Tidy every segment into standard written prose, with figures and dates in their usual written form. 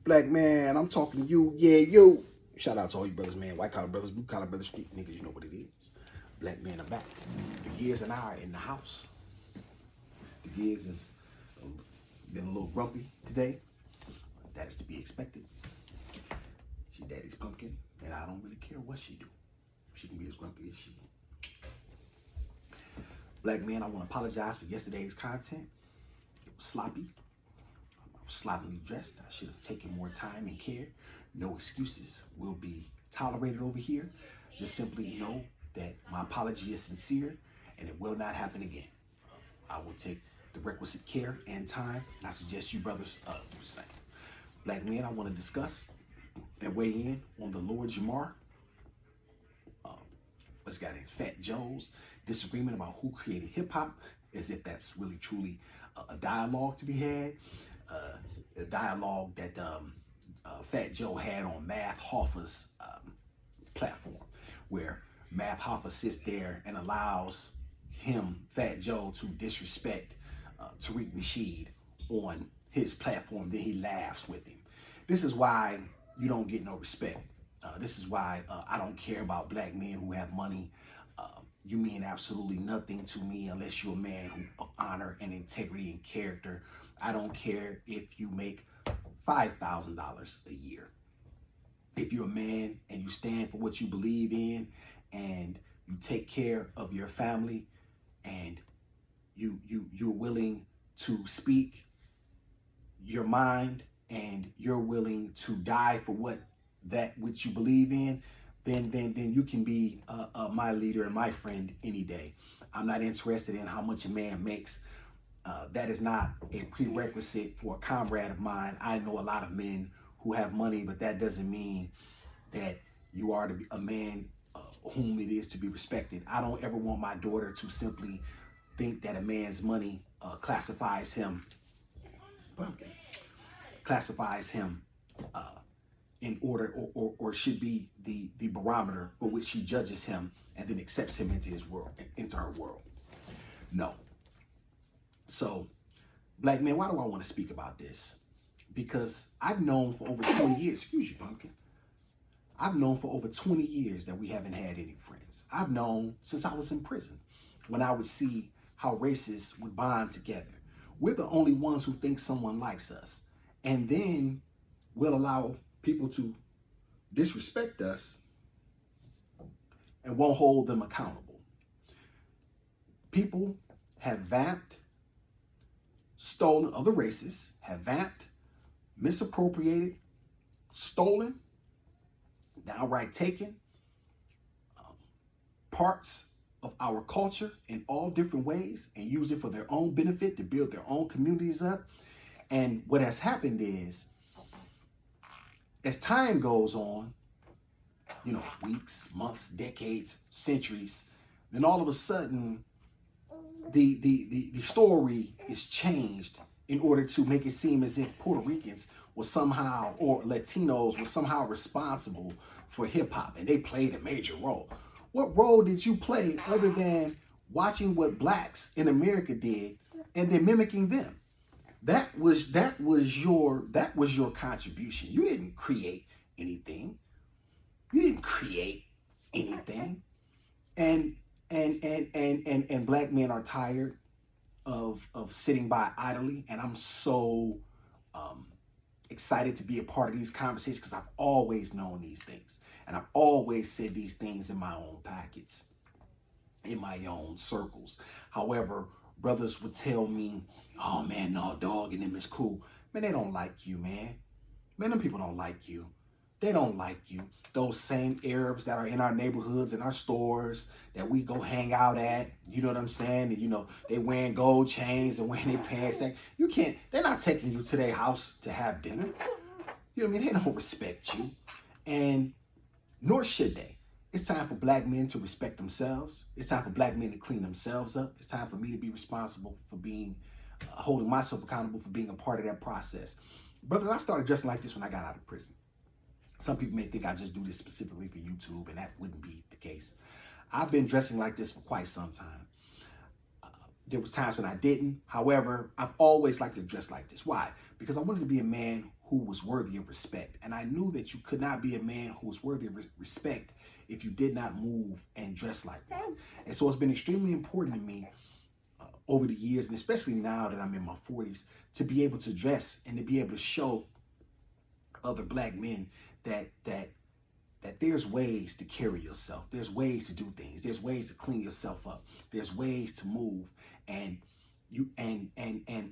Black man, I'm talking to you. Yeah, you. Shout out to all you brothers, man. White collar brothers, blue collar brothers, street niggas. You know what it is. Black man, I'm back. The Gears and I are in the house. The Gears has been a little grumpy today. That is to be expected. She daddy's pumpkin, and I don't really care what she do. She can be as grumpy as she. Black man, I want to apologize for yesterday's content. It was sloppy. I was sloppily dressed. I should have taken more time and care. No excuses will be tolerated over here. Just simply know that my apology is sincere and it will not happen again. I will take the requisite care and time, and I suggest you brothers do the same. Black men, I want to discuss and weigh in on the Lord Jamar. What's got his Fat Joe's disagreement about who created hip hop, as if that's really truly a dialogue to be had. A dialogue that Fat Joe had on Math Hoffa's platform, where Math Hoffa sits there and allows him, Fat Joe, to disrespect Tariq Nasheed on his platform. Then he laughs with him. This is why you don't get no respect. This is why I don't care about black men who have money. You mean absolutely nothing to me unless you're a man of honor and integrity and character. I don't care if you make $5,000 a year. If you're a man and you stand for what you believe in and you take care of your family and you're willing to speak your mind and you're willing to die for what that which you believe in, then you can be my leader and my friend any day. I'm not interested in how much a man makes. That is not a prerequisite for a comrade of mine. I know a lot of men who have money, but that doesn't mean that you are to be a man whom it is to be respected. I don't ever want my daughter to simply think that a man's money classifies him in order or should be the barometer for which she judges him and then accepts him into his world, into her world. No. So, black man, why do I want to speak about this? Because I've known for over 20 years, excuse you, pumpkin. I've known for over 20 years that we haven't had any friends. I've known since I was in prison when I would see how races would bond together. We're the only ones who think someone likes us. And then we'll allow people to disrespect us and won't hold them accountable. People have vamped, stolen, other races have vamped, misappropriated, stolen, downright taken parts of our culture in all different ways and use it for their own benefit to build their own communities up. And what has happened is, as time goes on, weeks, months, decades, centuries, then all of a sudden the story is changed in order to make it seem as if Puerto Ricans were somehow, or Latinos were somehow responsible for hip hop and they played a major role. What role did you play other than watching what blacks in America did and then mimicking them? That was your contribution. You didn't create anything. And black men are tired of sitting by idly. And I'm so excited to be a part of these conversations because I've always known these things. And I've always said these things in my own pockets, in my own circles. However, brothers would tell me, oh man, no, dog and them is cool. Man, they don't like you, man. Man, them people don't like you. They don't like you. Those same Arabs that are in our neighborhoods, in our stores, that we go hang out at, you know what I'm saying? And, they wearing gold chains and wearing their pants. You can't, they're not taking you to their house to have dinner. You know what I mean? They don't respect you. And nor should they. It's time for black men to respect themselves. It's time for black men to clean themselves up. It's time for me to be responsible for being, holding myself accountable for being a part of that process. Brothers, I started dressing like this when I got out of prison. Some people may think I just do this specifically for YouTube, and that wouldn't be the case. I've been dressing like this for quite some time. There was times when I didn't. However, I've always liked to dress like this. Why? Because I wanted to be a man who was worthy of respect. And I knew that you could not be a man who was worthy of respect if you did not move and dress like one. And so it's been extremely important to me over the years, and especially now that I'm in my 40s, to be able to dress and to be able to show other black men that there's ways to carry yourself. There's ways to do things. There's ways to clean yourself up. There's ways to move. And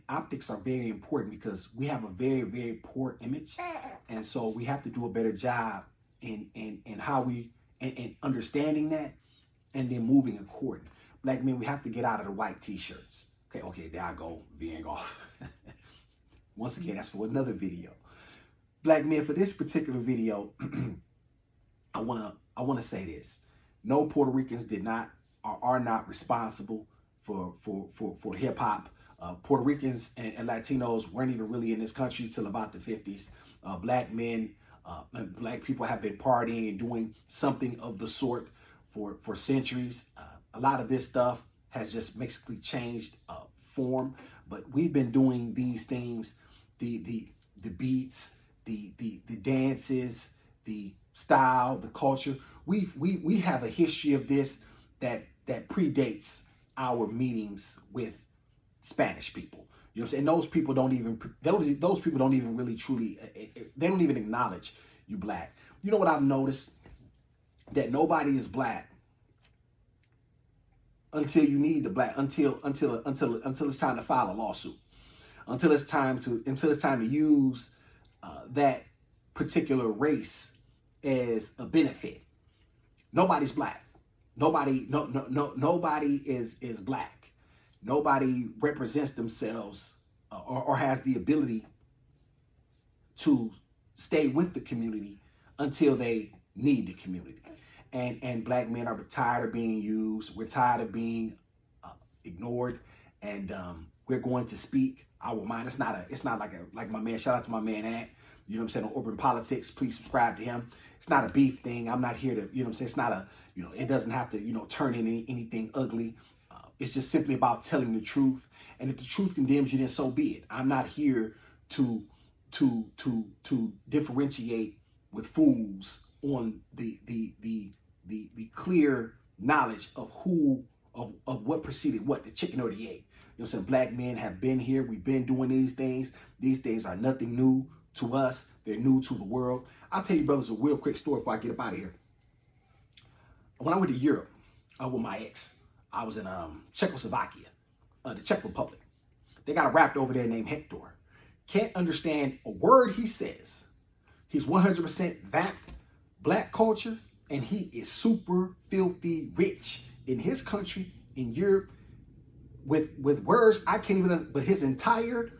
optics are very important because we have a very, very poor image. And so we have to do a better job in how we and understanding that and then moving according. Black men, we have to get out of the white t-shirts. Okay, there I go, veering off. Once again, that's for another video. Black men, for this particular video, I wanna say this. No, Puerto Ricans are not responsible for hip hop. Puerto Ricans and Latinos weren't even really in this country till about the 50s. Black men and black people have been partying and doing something of the sort for centuries. A lot of this stuff has just basically changed form, but we've been doing these things, the beats, the dances, the style, the culture. We have a history of this that predates our meetings with Spanish people. You know what I'm saying? Those people don't even really truly, they don't even acknowledge you black. You know what I've noticed? That nobody is black until you need the black, until it's time to file a lawsuit, until it's time to use that particular race as a benefit. Nobody's black. Nobody is black. Nobody represents themselves or has the ability to stay with the community until they need the community. And black men are tired of being used. We're tired of being ignored, and we're going to speak our mind. It's not like my man. Shout out to my man Ant. You know what I'm saying, on Urban Politics. Please subscribe to him. It's not a beef thing. I'm not here to, you know what I'm saying. It's not a, it doesn't have to, turn into anything ugly. It's just simply about telling the truth. And if the truth condemns you, then so be it. I'm not here to differentiate with fools on the clear knowledge of what preceded what, the chicken or the egg. You know what I'm saying? Black men have been here. We've been doing these things. These things are nothing new to us. They're new to the world. I'll tell you, brothers, a real quick story before I get up out of here. When I went to Europe with my ex, I was in Czechoslovakia, the Czech Republic. They got a rapper over there named Hector. Can't understand a word he says. He's 100% vamped black culture, and he is super filthy rich in his country, in Europe, with words I can't even. But his entire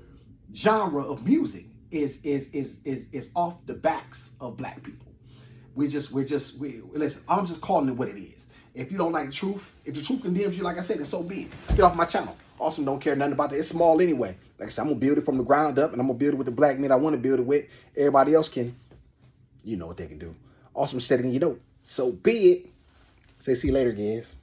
genre of music is off the backs of black people. We listen. I'm just calling it what it is. If you don't like the truth, if the truth condemns you, like I said, then so be it. Get off my channel. Awesome, don't care nothing about that. It's small anyway. Like I said, I'm gonna build it from the ground up, and I'm gonna build it with the black men I want to build it with. Everybody else can, you know what they can do. Awesome, set it in your note. So be it. Say see you later, guys.